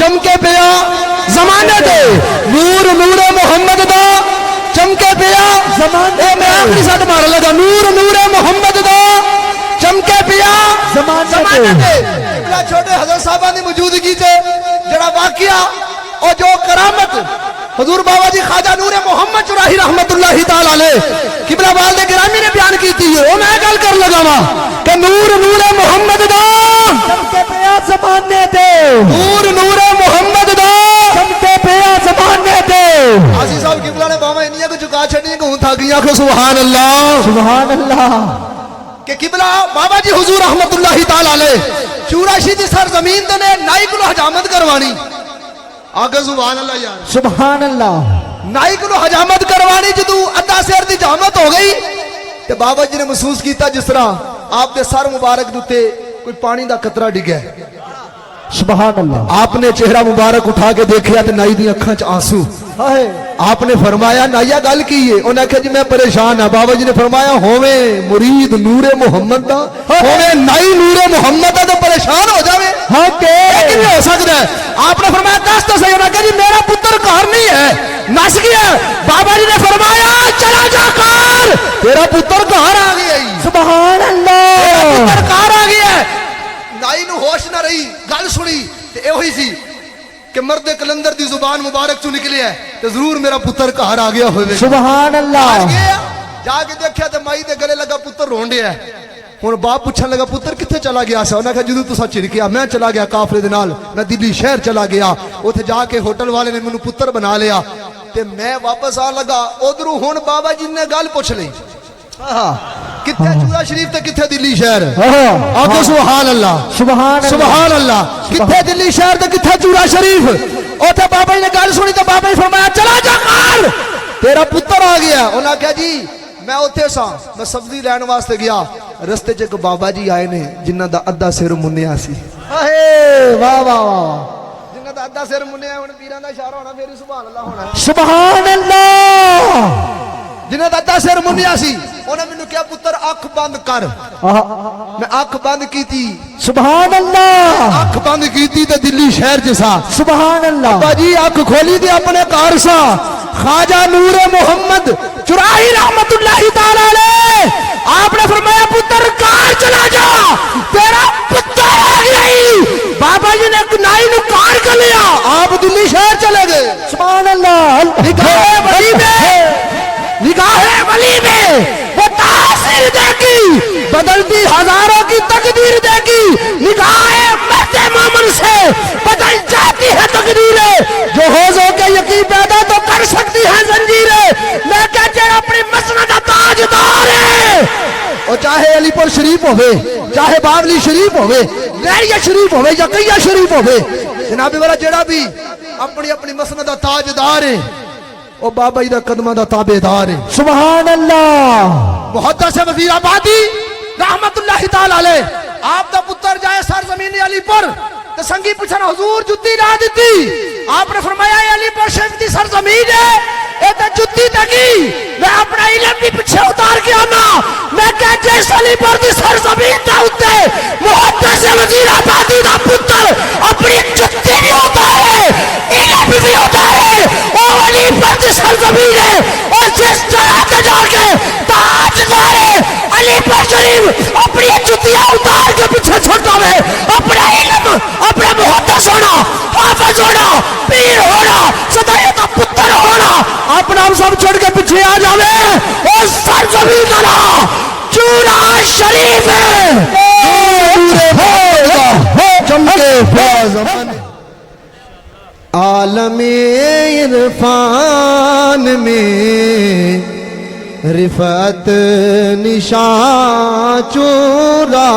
چمکے پیا زمانے دے نور نور محمد دا چمکے پیا زمانے میں آخری ساتھ مارا لگا نور نور محمد دا چمکے پیا زمانے دے چھوٹے حضرت صاحبہ دی موجودگی تے جڑا واقعہ اور جو کرامت حضور بابا جی خواجہ نور محمد چراہی رحمت اللہ تعالیٰ علیہ قبلہ والد گرامی نے بیان کی تھی وہ میں گل کر لگا وا کہ نور نور محمد دا چمکے پیا زمانے دے نور نور محمد دا چمکے پیا زمانے دے آسی صاحب قبلہ نے بابا انہیا کو چکا چھڑنی کہ ہوں تھا گیا کہ سبحان اللہ کہ قبلہ بابا جی حضور رحمت اللہ تعالیٰ علیہ چوراشی دی سرزمین دے نے نائی کو حجامت کروانی آگے سبحان اللہ یار سبحان اللہ نائی کو حجامت کروانی جدو ادھا سیر دی جامت ہو گئی تے بابا جی نے محسوس کیتا جس طرح آپ دے سر مبارک دوتے کوئی پانی دا قطرہ ڈگے سبحان اللہ آپ نے چہرہ مبارک اٹھا کے دیکھیا تے نائی دی اکھاں چ آنسو آپ نے فرمایا نائیا گل کی ہے انہوں نے کہا جی میں پریشان ہاں بابا جی نے فرمایا ہوویں مرید نور محمد دا ہوویں نائی نور محمد دا تو پریشان ہو جاوے ہاں کہ لیکن ہو سکتا ہے آپ نے فرمایا دس تو صحیح انہوں نے کہا جی میرا پتر گھر نہیں ہے نس گیا بابا جی نے فرمایا چلا جا کر تیرا پتر گھر آ گیا سبحان اللہ تیرا پتر گھر آ گیا نائی نو ہوش نہ رہی گل سنی تے اے ہوئی سی کہ مرد کلندر دی زبان مبارک چو نکلے ہے تو ضرور میرا پتر کہر آ گیا ہوئے سبحان اللہ جا کے دیکھیا تو مائی دے گلے لگا پتر رونڈے ہے ہن باپ پوچھن لگا پتر کتھے چلا گیا سا انہاں کہا جدوں تساں چرکیا میں چلا گیا کافرے دے نال میں دلی شہر چلا گیا اوتھے جا کے ہوٹل والے نے مینوں پتر بنا لیا تے میں واپس آ لگا ادھروں ہن بابا جی نے گل پوچھ لئی کتھے چورا شریف تے کتھے دلی شہر آگے سبحان اللہ سبحان اللہ کتھے دلی شہر تے کتھے چورا شریف اوتھے بابا جی نے گل سنی تے بابا جی فرمایا چلا جا کر تیرا پتر آ گیا انہاں کہا جی میں اوتھے سا میں سبزی لین واسطے گیا رستے چ ایک بابا جی آئے نے جنہاں دا ادھا سر منیا سی واہ واہ واہ جنہاں دا ادھا سر منیا ہن پیراں دا اشارہ ہونا پھر سبحان اللہ ہونا سبحان اللہ جنہاں دا ادھا سر منیا سی انہاں مینوں کہا پتر اکھ بند کر میں اکھ بند کیتی سبحان اللہ اکھ بند کیتی تے دلی شہر جسا سبحان اللہ ابا جی اکھ کھولی تے اپنے کار سا خواجہ نور محمد چراہی رحمت اللہ تعالی علیہ آپ نے فرمایا پتر کار چلا جا تیرا پتر آ گئی بابا جی نے نائی نو کار کر لیا آپ دلی شہر چلے گئے سبحان اللہ نگاہ ولی میں وہ تاثیر دے گی بدلتی ہزاروں کی تقدیر دے گی نگاہ مہد مومن سے بدل جاتی ہے تقدیریں جو ہوزوں کے یقین پیدا تو کر سکتی ہے زنجیریں میں کہتے ہیں اپنی مسند تاجدار ہے اور چاہے علی پور شریف ہوئے چاہے باولی شریف ہوئے لیریہ شریف ہوئے یا قیہ شریف ہوئے جناب والا جڑا بھی اپنی اپنی مسند تاجدار ہے او بابا جی دا قدمہ دا تابعدار ہے سبحان اللہ محدث وزیر آبادی رحمت اللہ تعالی علیہ آپ دا پتر جائے سرزمین علی پر تے سنگی پوچھنا حضور جتی لا دیتی آپ نے فرمایا علی پر شریف دی سرزمین ہے اے تے جتی تکی میں اپنا علم بھی پیچھے اتار کے آنا میں کہ جیس علی پر دی سرزمین تے ہوتے محدث وزیر آبادی دا پتر اپنی جتی بھی ہوتا ہے علم بھی ہوتا ہے او علی پر دی سرزمین ہے اور جس جگہ تے جا کے تاجدار ہے علی پر شریف اپنی جتیاں اتار کے پیچھے چھوڑتا ہے اپنا علم اپنا محدث ہونا حافظ ہونا پیر ہونا صدایت کا پتر ہونا اپنا ہم سب چھوڑ کے پیچھے آ جاوے اور سرزمین کا چورا شریف ہے چمکے فیض عالم عرفان میں رفعت نشان چورا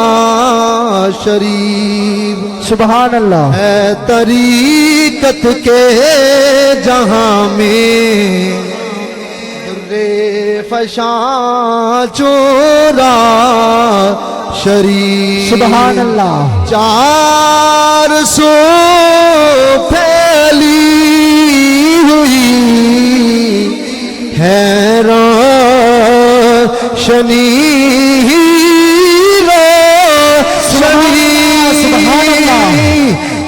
شریف سبحان اللہ ہے طریقت کے جہاں میں در فشاں چورا شریف سبحان اللہ 400 پھیلی ہوئی حیران شنی سبحان اللہ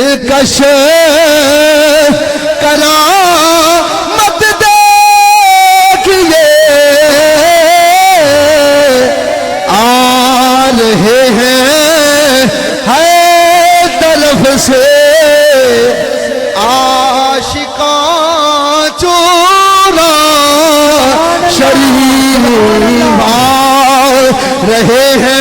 دلکش کرامت دیکھیے آ رہے ہیں طرف سے عاشقاں چورا شریف آ رہے ہیں